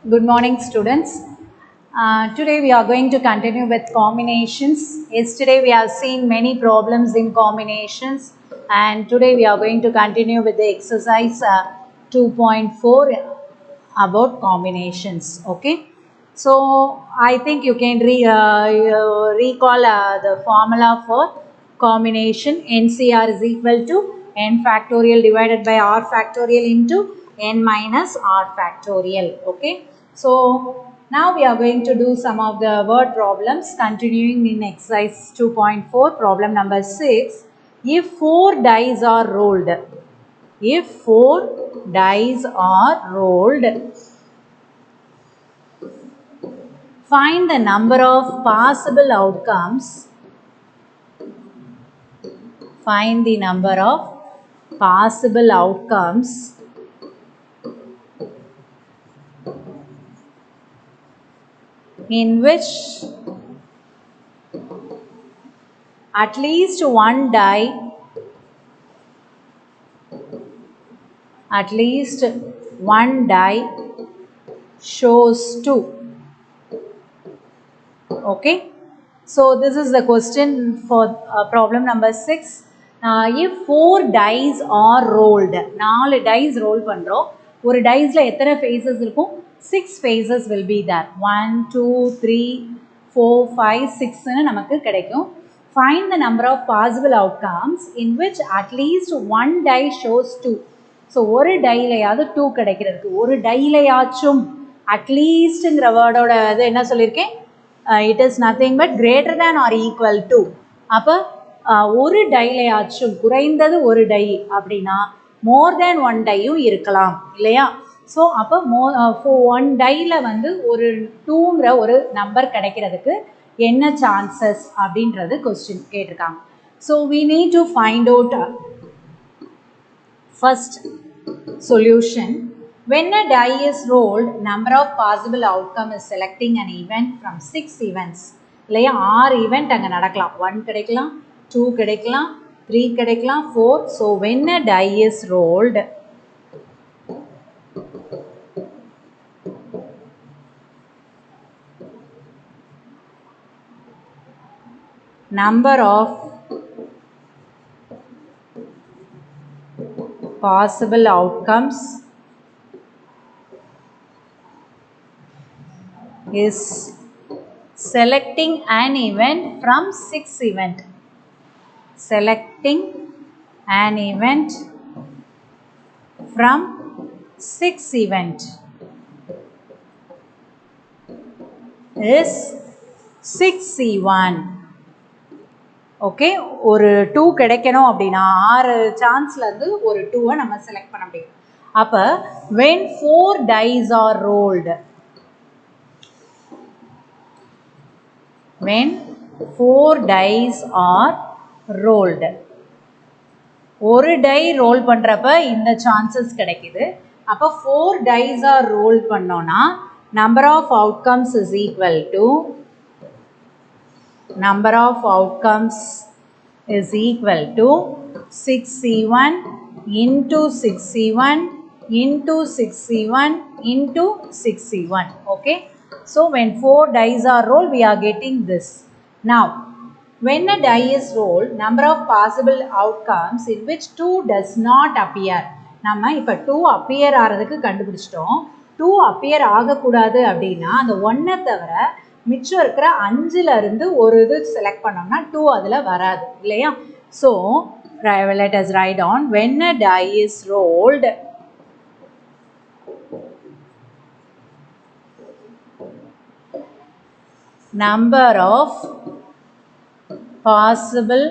Good morning, students. Today we are going to continue with combinations. Yesterday we have seen many problems in combinations, and today we are going to continue with the exercise 2.4 about combinations. Okay, so I think you can recall the formula for combination. NCR is equal to n factorial divided by r factorial into n minus r factorial. Okay, so now we are going to do some of the word problems continuing in exercise 2.4. Problem number 6. If 4 dice are rolled, find the number of possible outcomes. Find the number of possible outcomes in which at least one die shows 2. Okay, so this is the question for problem number 6. If 4 dice are rolled, 4 dice roll பண்றோம். ஒரு diceல எத்தனை phases இருக்கும்? 6 phases will be there. 1 2 3 4 5 6 ன்னு நமக்கு கிடைக்கும். Find the number of possible outcomes in which at least one die shows 2. So ஒரு டைலையாவது 2 கிடைக்கிறதுக்கு, ஒரு டைலையாச்சும் அட்லீஸ்ட்ங்கிற வேர்டோட இது என்ன சொல்லியிருக்கேன்? It is nothing but greater than or equal to. அப்போ ஒரு டைலையாச்சும் குறைந்தது ஒரு டை அப்படின்னா மோர் தேன் ஒன் டையும் இருக்கலாம் இல்லையா? ஸோ அப்போ ஒன் டையில் வந்து ஒரு 2ங்கிற ஒரு நம்பர் கிடைக்கிறதுக்கு என்ன சான்சஸ் அப்படின்றது கொஸ்டின் கேட்டிருக்காங்க. So we need to find out first solution. When a die is rolled, number of possible outcome is selecting an event from 6 events. இல்லையா 6 event அங்கே நடக்கலாம். 1 கிடைக்கலாம், 2 கிடைக்கலாம், 3 கிடைக்கலாம், 4. So when a die is rolled, number of possible outcomes is selecting an event from 6 event. Selecting an event from 6 event is 6C1. Okay, ஒரு 2 கிடைக்கணும் அப்படின்னா 6 சான்ஸ்லேருந்து ஒரு 2வை நம்ம செலக்ட் பண்ண முடியும். அப்போ when 4 dice are rolled, when 4 dice are rolled, ஒரு tie role பண்ணுறப்ப இந்த சான்சஸ் கிடைக்குது. அப்போ 4 dice are roll பண்ணோன்னா number of outcomes is equal to 6C1 into 6C1 into 6C1 into 6C1. Okay, so when 4 dice are rolled, we are getting this. Now when a die is rolled, number of possible outcomes in which 2 does not appear. நம்ம இப்போ 2 appear ஆகிறதுக்கு கண்டுபிடிச்சிட்டோம். 2 appear ஆகக்கூடாது அப்படின்னா அந்த 1 தவிர மிச்சம் இருக்கிற 5ல் இருந்து ஒரு இது செலக்ட் பண்ணோம்னா 2 அதில் வராது இல்லையா? So let us write down when a die is rolled, number of possible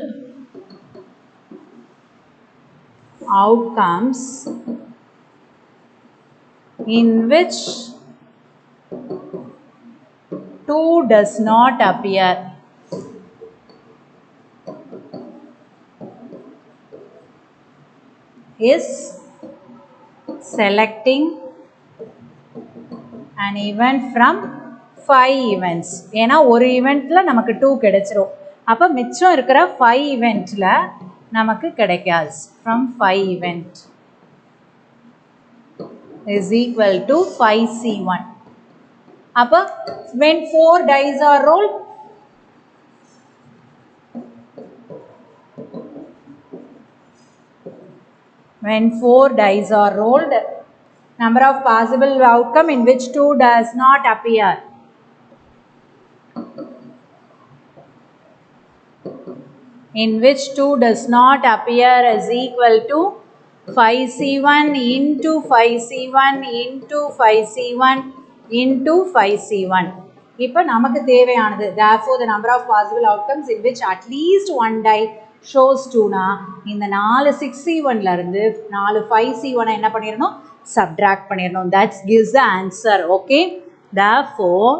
outcomes in which 2 does not appear is selecting an event from 5 events. ஏன்னா ஒரு ஈவெண்ட்டில் நமக்கு 2 கிடைச்சிரும். அப்போ மிச்சம் இருக்கிற 5 ஈவெண்ட்டில் நமக்கு கிடைக்காது. From 5 event is equal to 5C1. அப்போ when 4 dice are rolled, when 4 dice are rolled, number of possible outcome in which 2 does not appear. In which 2 does not appear is equal to 5c1 into 5c1 into 5c1 into 5c1. இப்போ நமக்கு தேவையானது therefore the number of possible outcomes in which at least one die shows 2 னா இந்த 4 6c1 ல இருந்து 4 5c1 என்ன பண்ணிரணும் subtract பண்ணிரணும். that gives the answer. okay, therefore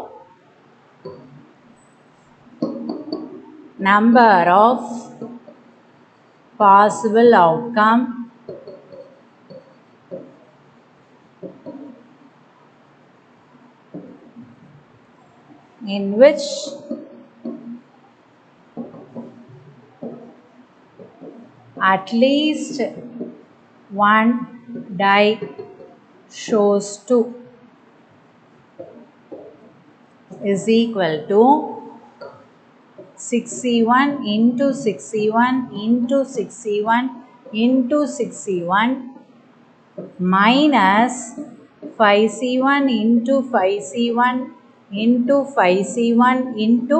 number of possible outcome in which at least one die shows 2 is equal to 6c1 into 6c1 into 6c1 into 6c1 minus 5c1 into 5c1 into 5c1 into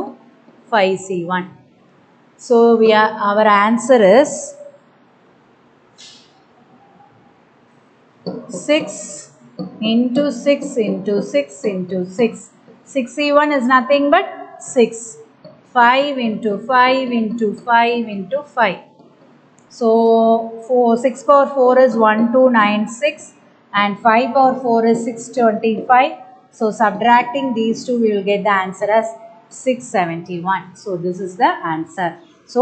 5c1. So our answer is 6 into 6 into 6 into 6. 6c1 is nothing but 6. 5 into 5 into 5 into 5. So 6 power 4 is 1296 and 5 power 4 is 625. So subtracting these two we will get the answer as 671. So this is the answer. So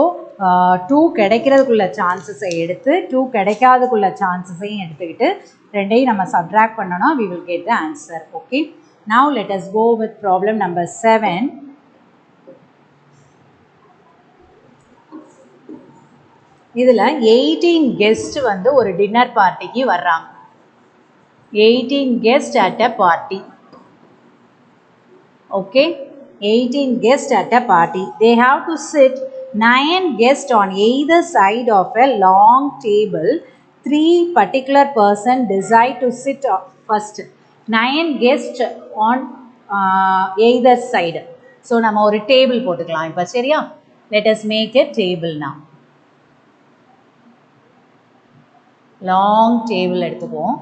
2 கிடைக்கிறதுக்குள்ள சான்சஸை எடுத்து 2 கிடைக்காததுக்குள்ள சான்சஸையும் எடுத்துக்கிட்டு ரெண்டையும் நம்ம subtract பண்ணோம்னா we will get the answer. Okay. Now let us go with problem number 7. இதில் 18 guest வந்து ஒரு dinner பார்ட்டிக்கு வர்றாங்க. 18 guest at a party. Okay, 18 guest at a party. They have to sit 9 guests on either side of a long table. 3 particular person decide to sit first. 9 guests on either side. So நம்ம ஒரு table போட்டுக்கலாம் இப்போ. சரியா? Let us make a table now. Long table எடுத்துப்போம்.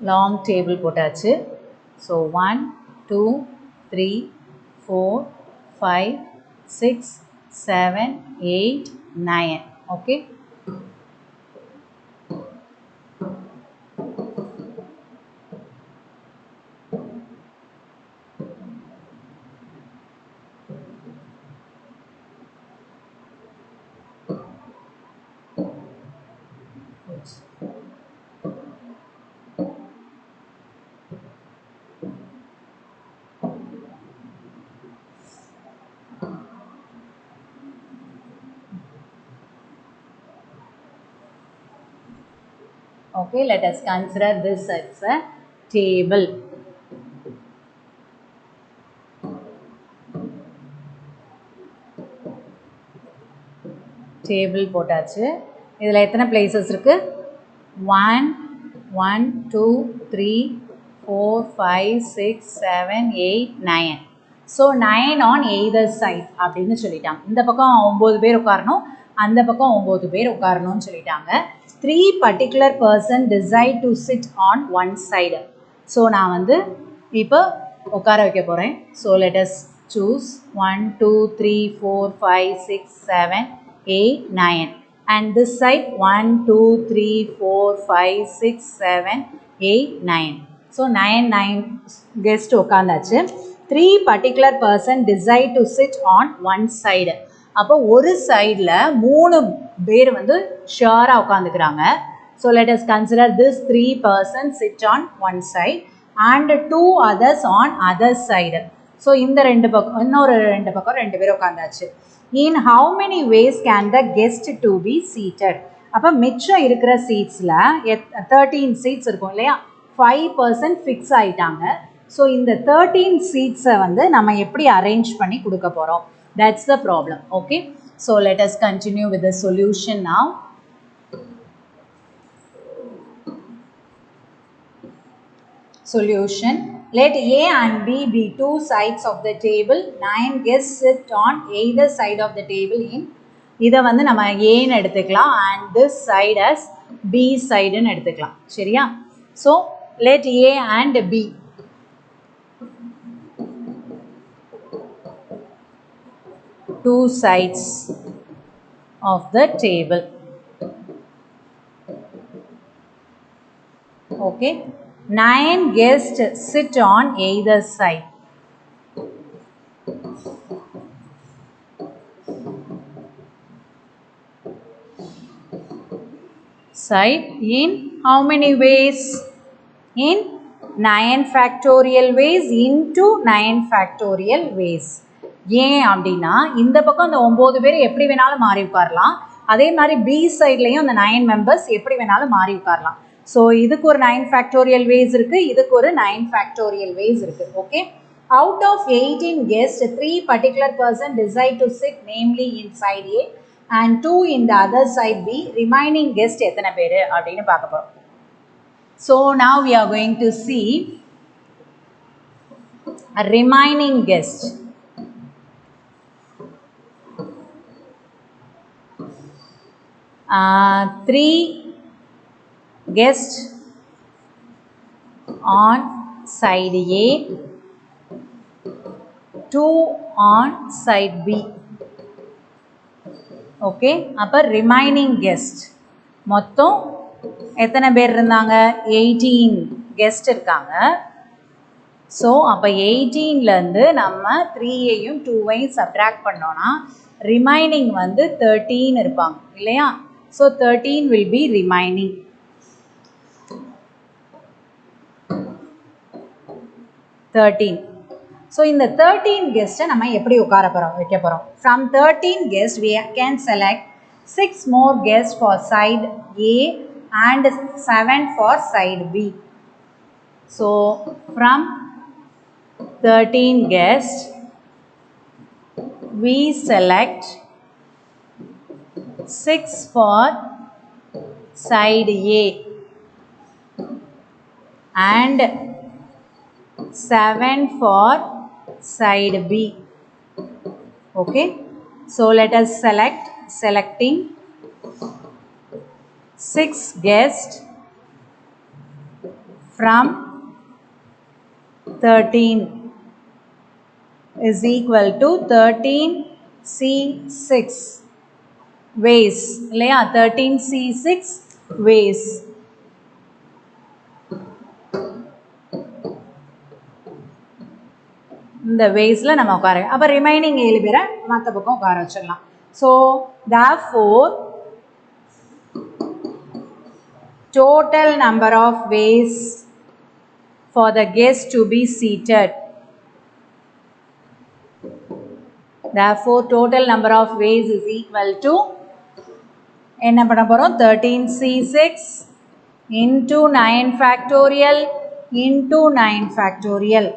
Long table போட்டாச்சு. So 1 2 3 4 5 6 7 8 9. Okay, okay, let us consider this as a table. Table போட்டாச்சு. இதில் எத்தனை பிளேசஸ் இருக்குது? 1 1 2 3 4 5 6 7 8 9. ஸோ 9 on either side அப்படின்னு சொல்லிட்டாங்க. இந்த பக்கம் 9 பேர் உட்காரணும், அந்த பக்கம் 9 பேர் உட்காரணும்னு சொல்லிட்டாங்க. 3 particular person decide to sit on one side. So நான் வந்து இப்போ உட்கார வைக்க போகிறேன். So let us choose 1 2 3 4 5 6 7 8 9. And this side 1 2 3 4 5 6 7 8 9. So 9 guests உட்காந்தாச்சு. 3 particular person decide to sit on one side. அப்போ ஒரு சைடில் 3 பேர் வந்து ஷியராக உட்காந்துக்கிறாங்க. So let us consider this 3 persons sit on one side and 2 others on other side. So இந்த ரெண்டு பக்கம் இன்னொரு ரெண்டு பக்கம் 2 பேர் உட்காந்தாச்சு. In how many ways can the guest to be seated? அப்போ மிச்சம் இருக்கிற சீட்ஸில் 13 சீட்ஸ் இருக்கும் இல்லையா, 5% ஃபிக்ஸ் ஆகிட்டாங்க. ஸோ இந்த 13 சீட்ஸை வந்து நம்ம எப்படி அரேஞ்ச் பண்ணி கொடுக்க போகிறோம், that's the problem. Okay, so let us continue with the solution now. Solution. Let A and B be two sides of the table. 9 guests sit on either side of the table in. இதை வந்து நம்ம ஏன்னு எடுத்துக்கலாம் and this side as B sideன்னு எடுத்துக்கலாம். சரியா? So let A and B two sides of the table. Okay. 9 guests sit on either side. Side in how many ways? In 9 factorial ways into 9 factorial ways. ஏன் அப்படின்னா இந்த பக்கம் அந்த 9 பேர் எப்படி வேணாலும் மாறி உட்காரலாம், அதே மாதிரி பி சைட்லையும் அந்த 9 மெம்பர்ஸ் எப்படி வேணாலும் மாறி உட்காரலாம். ஸோ இதுக்கு ஒரு 9 factorial ways இருக்குது, இதுக்கு ஒரு 9 factorial ways இருக்குது. Okay, out of 18 guests 3 particular person decide to sit namely in side A and 2 in the other side B. remaining guest எத்தனை பேர் அப்படின்னு பார்க்க போகிறோம். So now we are going to see a remaining guest. Three guests on side A, 2 on side B. Okay, அப்போ remaining guest மொத்தம் எத்தனை பேர் இருந்தாங்க, 18 கெஸ்ட் இருக்காங்க. ஸோ அப்போ 18லேருந்து நம்ம 3ஐயும் 2ஐயும் சப்ட்ராக்ட் பண்ணோன்னா ரிமைனிங் வந்து 13 இருப்பாங்க இல்லையா. So 13 will be remaining. So இந்த 13 கெஸ்ட்டை நம்ம எப்படி உட்கார போகிறோம், வைக்க போகிறோம். From 13 guest we can select 6 more guests for side A and 7 for side B. So from 13 guests we select 6 for side A and 7 for side B. Okay, so let us selecting 6 guests from 13 is equal to 13C6 ways இல்லையா, 13C6 ways. இந்த வேஸில் நம்ம உட்கார, அப்போ remaining 7 பேரை மற்ற பக்கம் உட்கார வச்சிடலாம். So therefore total number of ways for the guest to be seated. Therefore total number of ways is equal to என்ன பண்ண போகிறோம், 13C6 into 9 factorial into 9 factorial.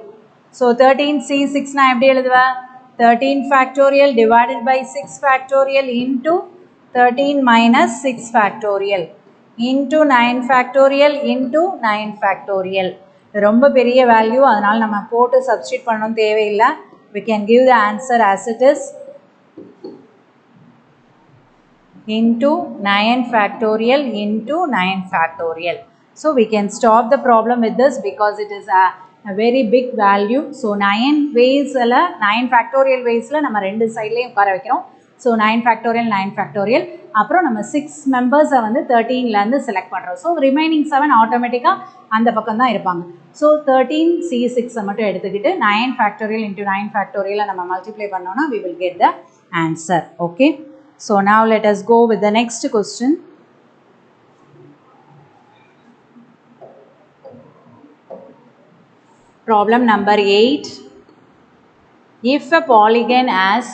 So 13C6 நான் எப்படி எழுதுவேன், 13 factorial divided by 6 factorial into 13 minus 6 factorial into 9 factorial into 9 factorial. ரொம்ப பெரிய value, அதனால் நம்ம போட்டு சப்ஸ்டிட் பண்ணணும் தேவையில்லை. We can give the answer as it is into 9 factorial into 9 factorial. So we can stop the problem with this because it is a very big value. So 9 ways 9 factorial ways நம்ம ரெண்டு சைட்லேயும் உட்கார வைக்கிறோம். So 9 factorial 9 factorial, அப்புறம் நம்ம 6 மெம்பர்ஸை வந்து 13லேருந்து select பண்ணுறோம். So remaining 7 ஆட்டோமேட்டிக்காக அந்த பக்கம் தான் இருப்பாங்க. ஸோ 13C6 மட்டும் எடுத்துக்கிட்டு 9 factorial into 9 factorial நம்ம மல்டிப்ளை பண்ணோன்னா we will get the answer. Okay, so now let us go with the next question. Problem number 8. If a polygon has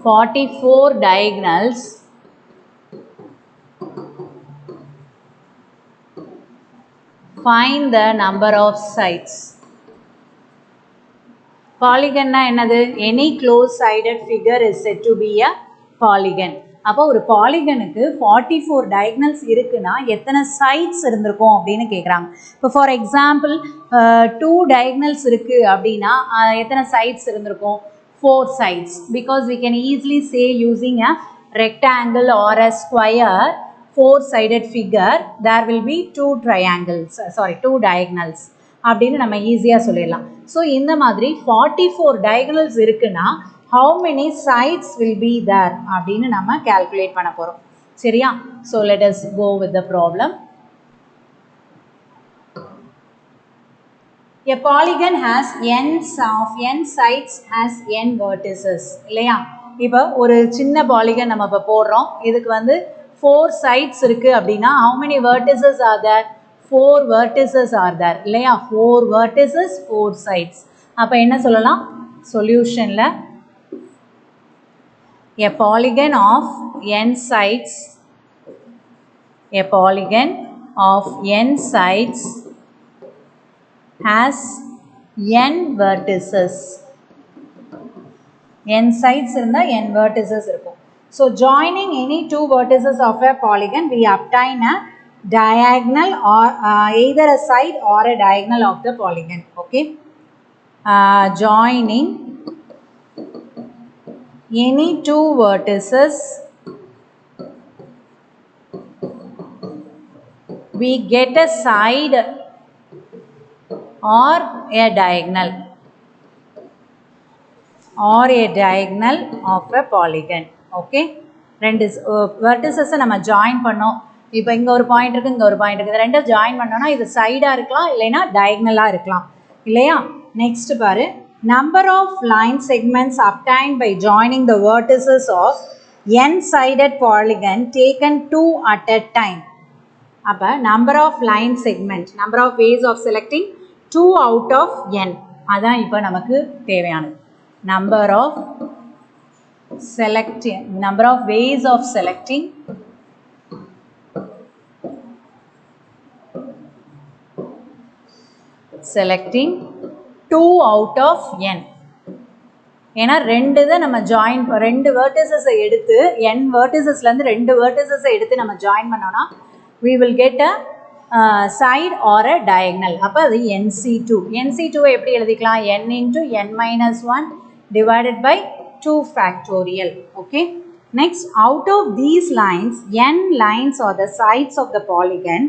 44 diagonals, find the number of sides. Polygon na என்னது? Any close sided figure is said to be a polygon. அப்போ ஒரு பாலிகனுக்கு 44 diagonals இருக்குன்னா எத்தனை sides இருந்திருக்கும் அப்படின்னு கேட்குறாங்க. இப்போ for example 2 diagonals இருக்கு அப்படின்னா எத்தனை sides இருந்திருக்கும்? 4 sides, because we can easily say using a rectangle or a square 4-sided figure there will be 2 diagonals அப்படின்னு நம்ம ஈஸியாக சொல்லிடலாம். ஸோ இந்த மாதிரி 44 diagonals இருக்குன்னா how many sides will be there அப்படின்னு நம்ம calculate பண்ண போகிறோம். சரியா? So let us go with the problem. A polygon has n sides has n vertices. இல்லையா? இப்போ ஒரு சின்ன பாலிகன் நம்ம இப்போ போடுறோம். இதுக்கு வந்து 4 sides இருக்கு அப்படின்னா how many vertices are there? 4 vertices are there. இல்லையா? 4 vertices, 4 sides. அப்போ என்ன சொல்லலாம்? சொல்யூஷனில் a polygon of n sides has n vertices. n sides இருந்தா n vertices இருக்கும். So joining any two vertices of a polygon we obtain a diagonal or either a side or a diagonal of the polygon. Okay, joining any two vertices we get a side or a diagonal of a polygon. Okay, ரெண்டு vertices நம்ம join பண்ணோம். இப்போ இங்கே ஒரு point இருக்குது, இங்கே ஒரு point இருக்குது, இது ரெண்டும் ஜாயின் பண்ணோன்னா இது சைடாக இருக்கலாம், இல்லைன்னா டயக்னலாக இருக்கலாம். இல்லையா? நெக்ஸ்ட் பாரு, number of line segments obtained by joining the vertices of n-sided polygon taken 2 at a time. அப்போ number of line segment, number of ways of selecting 2 out of n, அதான் இப்போ நமக்கு தேவையானது. number of ways of selecting selecting 2 out of n. ஏன்னா ரெண்டு தான் நம்ம join, ரெண்டு வேர்டிசஸை எடுத்து n வேர்டிசஸ்லேருந்து ரெண்டு வேர்டிசஸை எடுத்து நம்ம ஜாயின் பண்ணோன்னா we will get a side or a diagonal. அப்போ அது nc2. nc2 எப்படி எழுதிக்கலாம்? n into n minus 1 divided by 2 factorial. Okay. Next, out of these lines, n lines are the sides of the polygon.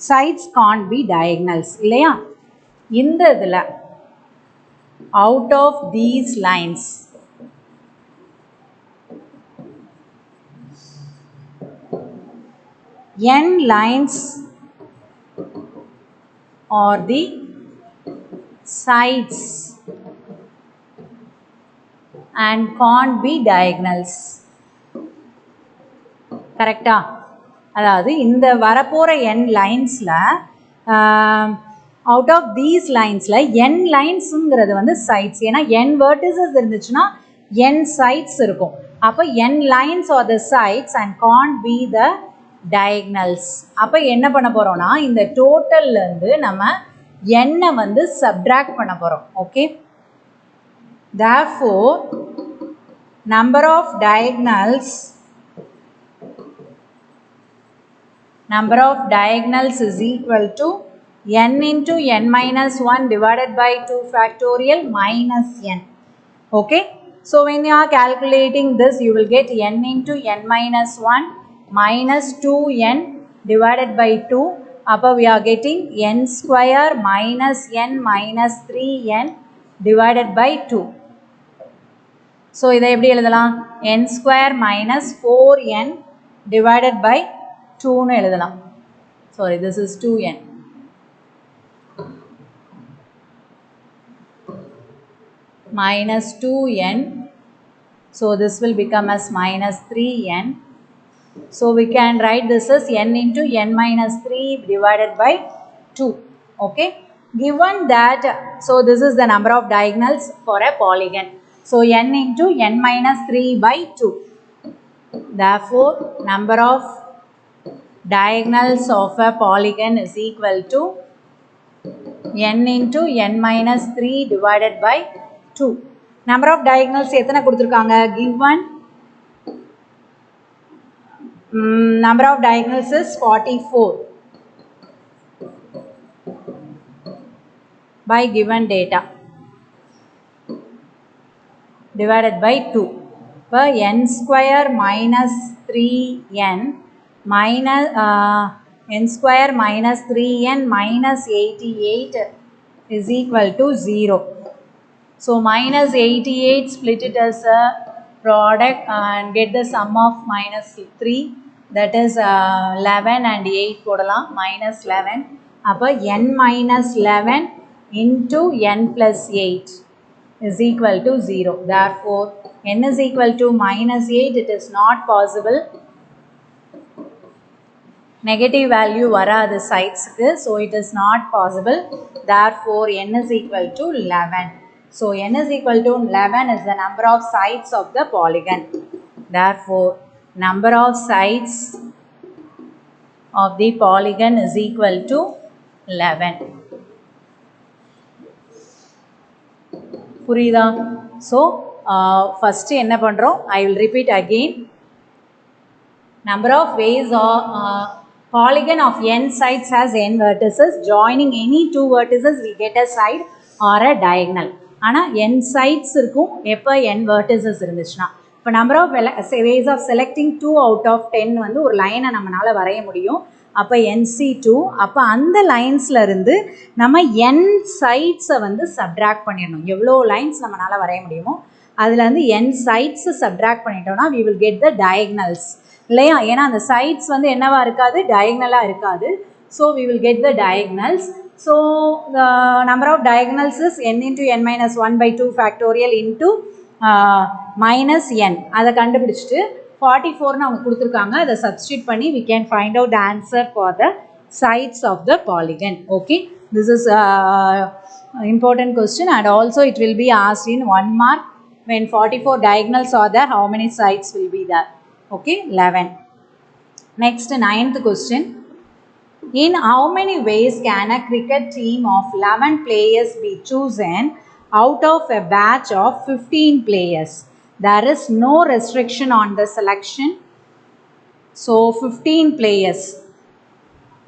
Sides can't be diagonals. இல்லையா? இந்த இதில் out of these lines n lines are the sides and can't be diagonals. கரெக்டா? அதாவது இந்த வரப்போகிற n லைன்ஸில் out of these linesல n linesங்கிறது வந்து sides. ஏன்னா n vertices இருந்துச்சுன்னா n sides இருக்கும். அப்போ n lines are the sides and can't be the diagonals. அப்போ என்ன பண்ண போகிறோம்னா இந்த டோட்டல்லேருந்து நம்ம n வந்து subtract பண்ண போகிறோம். Okay, therefore number of diagonals is equal to n into n minus 1 divided by 2 factorial minus n. Okay, so when you are calculating this you will get n into n minus 1 minus 2n divided by 2. Upper we are getting n square minus n minus 3n divided by 2. So இதை எப்படி எழுதலாம்? n square minus 4n divided by 2 னு எழுதலாம். Sorry, this is 2n. Minus 2n. So this will become as minus 3n. So we can write this as n into n minus 3 divided by 2. Okay. Given that, so this is the number of diagonals for a polygon. So n into n minus 3 by 2. Therefore, number of diagonals of a polygon is equal to n into n minus 3 divided by 2. Number of diagonals எத்தனை கொடுத்திருக்காங்க? Given number of diagonals is 44 by given data divided by 2. So n square minus 3n minus n square minus 3n minus 88 is equal to 0. So minus 88, split it as a product and get the sum of minus 3, that is 11 and 8 போடலாம் minus 11. அப்போ n minus 11 into n plus 8 is equal to 0. Therefore, n is equal to minus 8. It is not possible. Negative value வராது sides-க்கு, so it is not possible. Therefore, n is equal to 11. So, n is equal to 11 is the number of sides of the polygon. Therefore, number of sides of the polygon is equal to 11. புரியுதா? So, first என்ன பண்றோம்? I will repeat again. Number of ways or polygon of n sides has n vertices. Joining any two vertices we get a side or a diagonal. ஆனால் n sides இருக்கும் எப்போ n vertices இருந்துச்சுன்னா. இப்போ number of ways of selecting 2 out of 10 வந்து ஒரு லைனை நம்மளால் வரைய முடியும். அப்போ NC2 அப்போ அந்த லைன்ஸில் இருந்து நம்ம n சைட்ஸை வந்து சப்ட்ராக்ட் பண்ணிடணும். எவ்வளோ லைன்ஸ் நம்மளால் வரைய முடியுமோ அதில் வந்து n சைட்ஸை சப்ட்ராக்ட் பண்ணிட்டோம்னா we will get the diagonals இல்லையா? ஏன்னா அந்த சைட்ஸ் வந்து என்னவா இருக்காது, டயகனலாக இருக்காது. So we will get the diagonals. So the number of diagonals is n into n minus 1 by 2 factorial into minus n. அதை கண்டுபிடிச்சிட்டு 44 அவங்க கொடுத்துருக்காங்க, அதை substitute பண்ணி we can find out the answer for the sides of the polygon. Okay, this is important question and also it will be asked in 1 mark. When 44 diagonals are there, how many sides will be there? Okay, 11. Next, 9th question. In how many ways can a cricket team of 11 players be chosen out of a batch of 15 players? There is no restriction on the selection. So 15 players,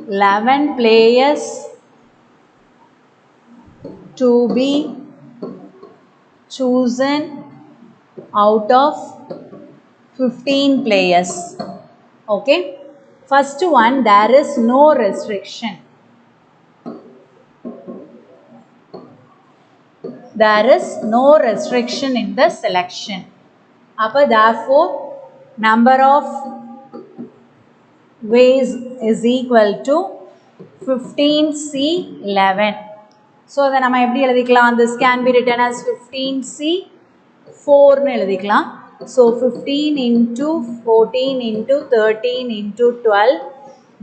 11 players to be chosen out of 15 players. Okay, first one, there is no restriction. There is no restriction in the selection. Appa therefore number of ways is equal to 15C11. So then நம்ம எப்படி எழுதிக்கலாம்? This can be written as 15C4 னு எழுதிக்கலாம். So 15 into 14 into 13 into 12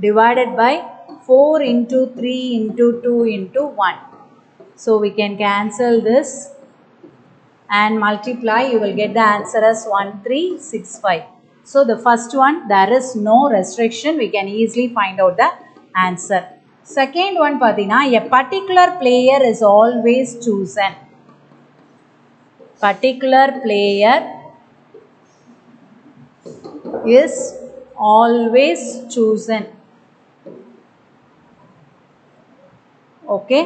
divided by 4 into 3 into 2 into 1. So we can cancel this and multiply. You will get the answer as 1365. So the first one, there is no restriction. We can easily find out the answer. Second one, pathina, a particular player is always chosen. Particular player is always chosen. Okay,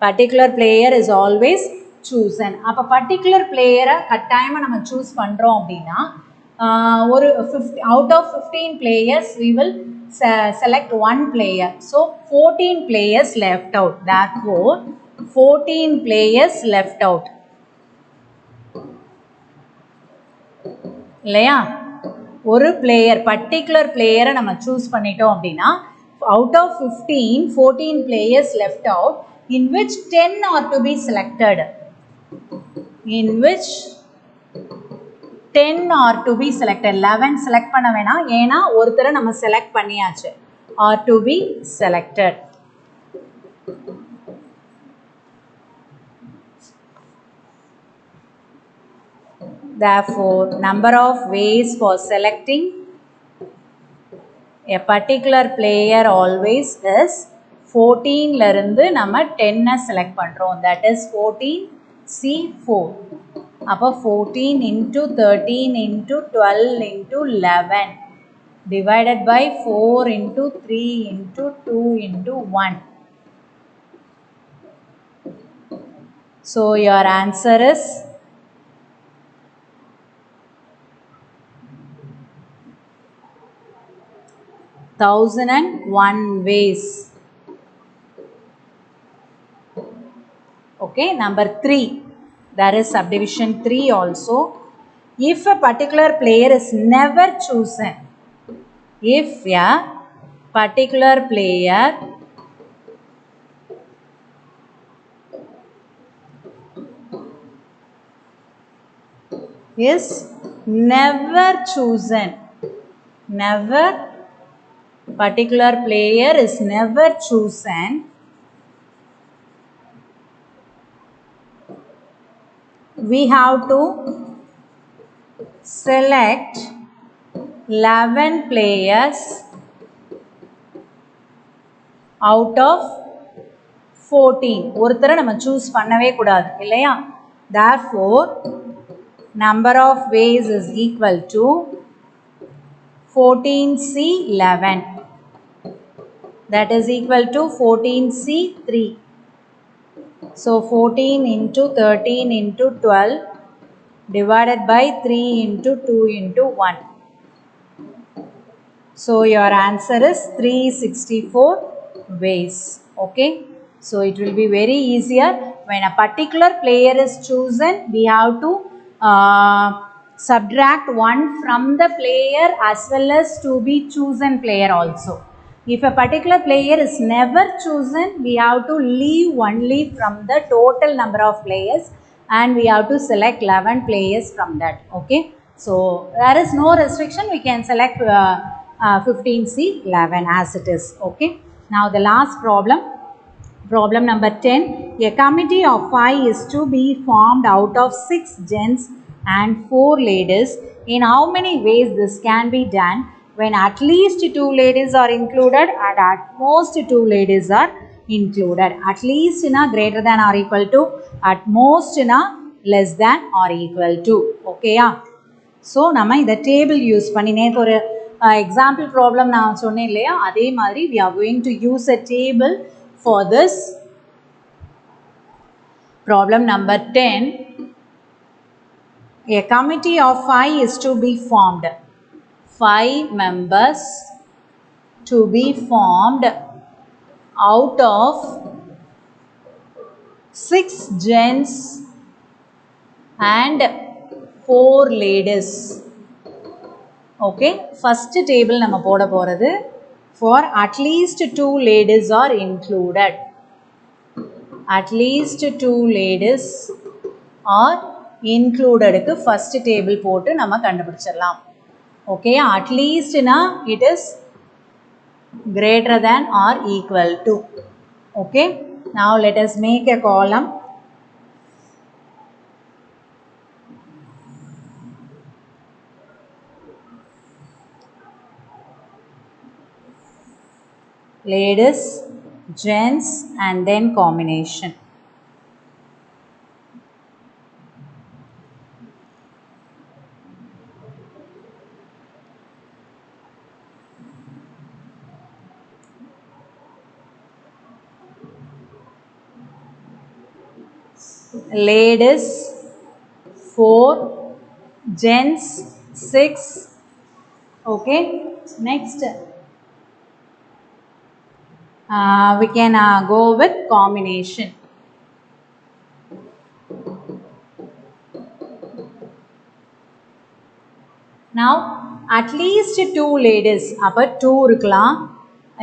particular player is always chosen. அப்போ particular player கட்டாயமாக நம்ம choose பண்ணுறோம் அப்படின்னா ஒரு out of 15 players we will select one player. So 14 players left out. Therefore 14 players left out. இல்லையா? ஒரு player particular பிளேயரை நம்ம சூஸ் பண்ணிட்டோம் அப்படின்னா out of 15, 14 players left out, in which 10 are to be selected. In which 10 are to be selected. 11 select பண்ண வேணாம், ஏன்னா ஒருத்தரை நம்ம select பண்ணியாச்சு. Are to be selected. Therefore, number of ways for selecting a particular player always is 14 ல இருந்து நம்ம 10 select பண்றோம். That is 14 C4. அப்போ 14 into 13 into 12 into 11 divided by 4 into 3 into 2 into 1. So your answer is 1001 ways. Okay, number 3. There is subdivision 3 also. If a particular player is never chosen, if a particular player is never chosen, particular player is never chosen, we have to select 11 players out of 14. ஒருத்தரை நம்ம choose பண்ணவே கூடாது இல்லையா? Therefore, number of ways is equal to 14C11. That is equal to 14C3. So 14 into 13 into 12 divided by 3 into 2 into 1. So your answer is 364 ways. Okay. So it will be very easier. When a particular player is chosen, we have to subtract one from the player as well as to be chosen player also. If a particular player is never chosen, we have to leave only from the total number of players and we have to select 11 players from that. Okay. So there is no restriction. We can select 15C11 as it is. Okay. Now the last problem. Problem number 10. A committee of 5 is to be formed out of 6 gents and 4 ladies. In how many ways this can be done when at least 2 ladies are included and at most 2 ladies are included? At least in a greater than or equal to, at most in a less than or equal to. Okay, yeah. So, நம்ம இந்த table use பண்ணி நேத்து ஒரு example problem நான் சொன்னேன் இல்லையா, அதே மாதிரி we are going to use a table for this. Problem number 10. A committee of 5 is to be formed. 5 members to be formed out of 6 gents and 4 ladies. Okay, first table நம்ம போட போறது for at least 2 ladies are included. At least 2 ladies are included க்கு first table போட்டு நம்ம கண்டுபிடிச்சிடலாம். Okay, at least na it is greater than or equal to. Okay, now let us make a column. Ladies, gents and then combination. Ladies 4, gents 6. Okay, next we can go with combination. Now at least 2 ladies, அப்ப 2 இருக்கலாம்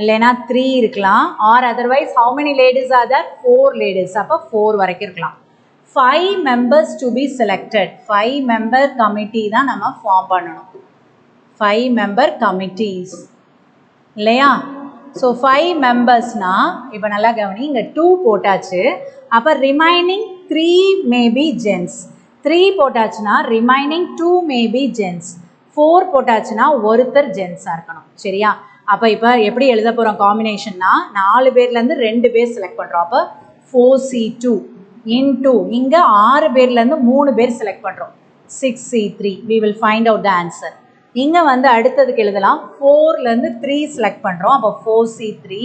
இல்லைனா 3 இருக்கலாம், or otherwise how many ladies are there? 4 ladies, அப்ப 4 வரைக்கும் இருக்கலாம். 5 members to be selected. 5 member committee தான் நம்ம form பண்ணணும். 5 member committees இல்லையா? So 5 members na, இப்போ நல்லா கவனி, இங்க 2 போட்டாச்சு, அப்ப remaining 3 may be gents. 3 போட்டாச்சுன்னா ரிமைனிங் 2 மே பி ஜென்ஸ். 4 போட்டாச்சுன்னா ஒருத்தர் ஜென்ஸாக இருக்கணும். சரியா? அப்போ இப்போ எப்படி எழுத போகிறோம் காம்பினேஷன்னா 4 பேர்லேருந்து 2 பேர் செலக்ட் பண்ணுறோம். அப்போ 4C2 இன்டூ இங்கே 6 பேர்லேருந்து 3 பேர் செலக்ட் பண்ணுறோம் 6C3. we will find out the answer. இங்கே வந்து அடுத்ததுக்கு எழுதலாம் 4லேருந்து 3 செலக்ட் பண்ணுறோம். அப்போ 4C3.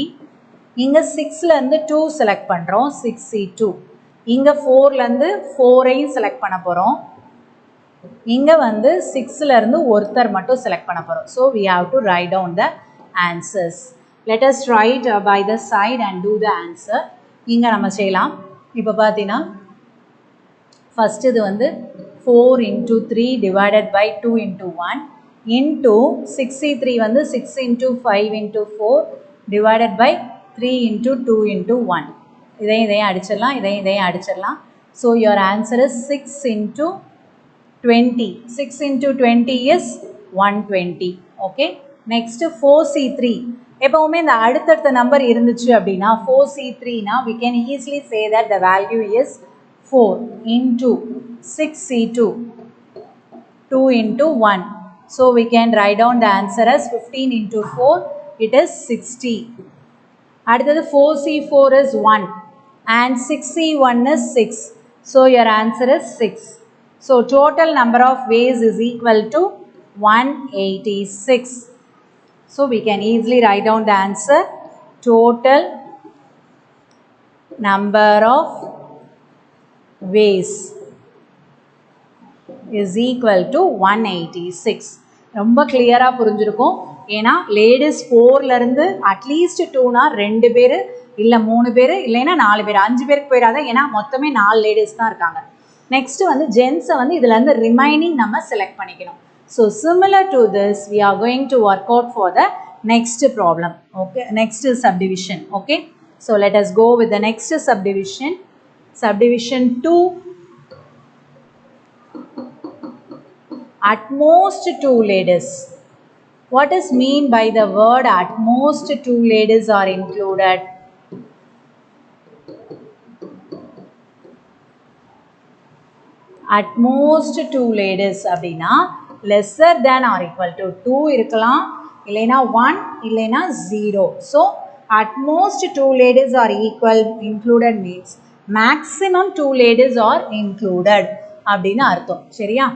இங்கே 6லேருந்து 2 செலக்ட் பண்ணுறோம் 6C2. இங்கே 4லேருந்து 4ஐயும் செலக்ட் பண்ண போகிறோம். இங்கே வந்து 6லேருந்து ஒருத்தர் மட்டும் செலக்ட் பண்ண போகிறோம். So we have to write down the answers. let us write by the side and do the answer. இங்கே நம்ம செய்யலாம். இப்போ பார்த்தீங்கன்னா ஃபஸ்ட் இது வந்து 4 into 3 divided by 2 into 1 into 6C3 வந்து 6 into 5 into 4 divided by 3 into 2 into 1. இதையும் அடிச்சிடலாம், இதையும் அடிச்சிடலாம். So your answer is 6 into 20. 6 into 20 is 120. Okay, next 4C3. எப்போவுமே இந்த அடுத்தடுத்த நம்பர் இருந்துச்சு அப்படின்னா 4C3னா we can easily say that the value is 4 into 6C2 2 into 1. So we can write down the answer as 15 into 4, it is 60. அடுத்தது 4C4 is 1 and 6C1 is 6. So your answer is 6. So total number of ways is equal to 186. So we can easily write down the answer. Total number of ways is equal to 186. ரொம்ப கிளியராக புரிஞ்சிருக்கும். ஏன்னா ladies 4லேருந்து at least 2னா 2 பேர் இல்லை 3 பேர் இல்லைன்னா 4 பேர் 5 பேருக்கு போயிடாத. ஏன்னா மொத்தமே 4 லேடிஸ் தான் இருக்காங்க. நெக்ஸ்ட்டு வந்து ஜென்ஸை வந்து இதுலேருந்து ரிமைனிங் நம்ம செலக்ட் பண்ணிக்கணும். So similar to this we are going to work out for the next problem. Okay, next subdivision. Okay, so let us go with the next subdivision. Subdivision 2. At most 2 ladies. What is mean by the word at most 2 ladies are included? At most 2 ladies அப்படின்னா lesser than or equal to 2 இருக்கலாம், இல்லைனா 1 இல்லைனா 0. So at most 2 ladies are equal included means maximum 2 ladies are included அப்படின்னு அர்த்தம். சரியா?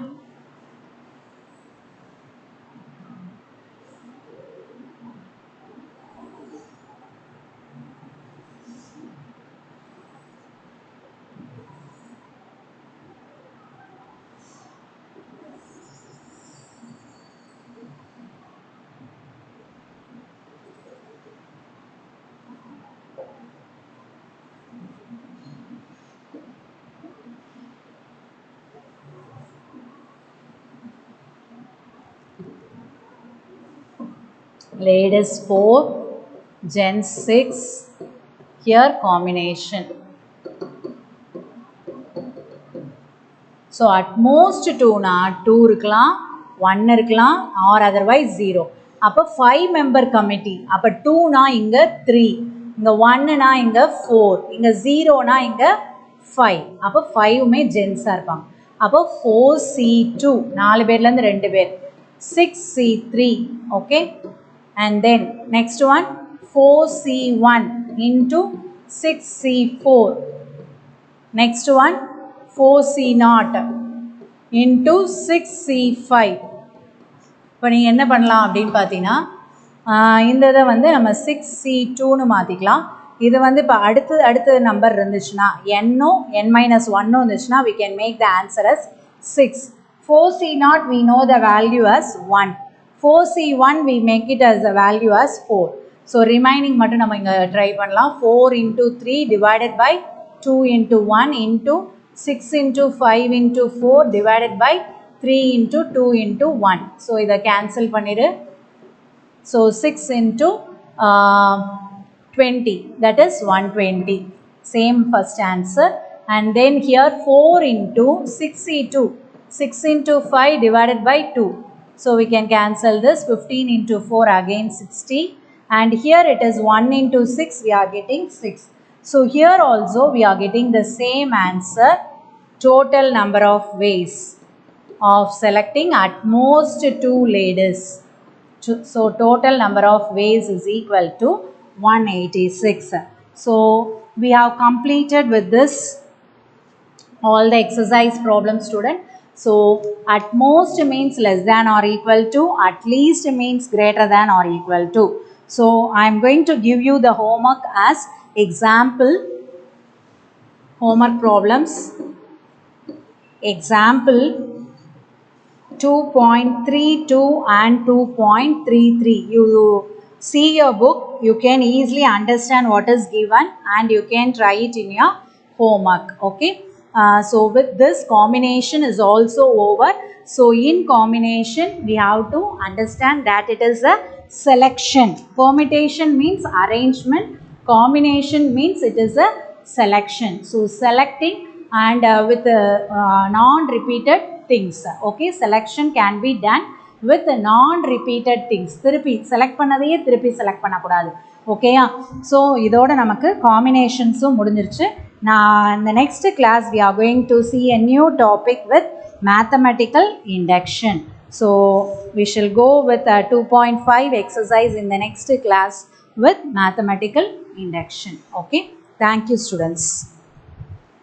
Ladies 4, gents 6. Here combination. So at most 2 na 2 இருக்கலாம், 1 இருக்கலாம் or otherwise 0. அப்போ 5 member committee. அப்போ 2 na இங்க 3, இங்க 1 na இங்க 4, இங்க 0 na இங்க 5. அப்போ 5மே ஜென்ஸா இருப்பாங்க. அப்போ 4C2 4 பேர்லேருந்து 2 பேர் 6C3. Okay, and then next one 4C1 into 6C4. next one 4C0 into 6C5. இப்போ நீங்கள் என்ன பண்ணலாம் அப்படின்னு பார்த்தீங்கன்னா இந்த இதை வந்து நம்ம 6C2ன்னு மாற்றிக்கலாம். இது வந்து இப்போ அடுத்த நம்பர் இருந்துச்சுன்னா n-ஓ n-1 இருந்துச்சுன்னா we can make the answer as 6. 4C0 we know the value as 1. 4C1 we make it as the value as 4. So remaining மட்டும் நம்ம இங்கே ட்ரை பண்ணலாம். 4 into 3 divided by 2 into 1 into 6 into 5 into 4 divided by 3 into 2 into 1. So இதை cancel பண்ணிடு. So 6 into 20, that is 120. Same first answer. And then here 4 into 6C2. 6 into 5 divided by 2. So we can cancel this. 15 into 4 again 60. And here it is 1 into 6, we are getting 6. So here also we are getting the same answer. total number of ways of selecting at most 2 ladies. So total number of ways is equal to 186. So we have completed with this all the exercise problem, student. So at most means less than or equal to, at least means greater than or equal to. So I am going to give you the homework as example homework problems. Example 2.32 and 2.33. You see your book, you can easily understand what is given and you can try it in your homework. Okay. So with this, combination is also over. So in combination we have to understand that it is a selection. Permutation means arrangement, combination means it is a selection. So selecting and with non-repeated things. Okay, selection can be done with non-repeated things. திருப்பி select பண்ணதையே திருப்பி select பண்ணக்கூடாது. ஓகேயா? So இதோட நமக்கு காம்பினேஷன்ஸும் முடிஞ்சிருச்சு. நான் இந்த next class we are going to see a new topic with mathematical induction. So we shall go with a 2.5 exercise in the next class with mathematical induction. Okay, thank you students.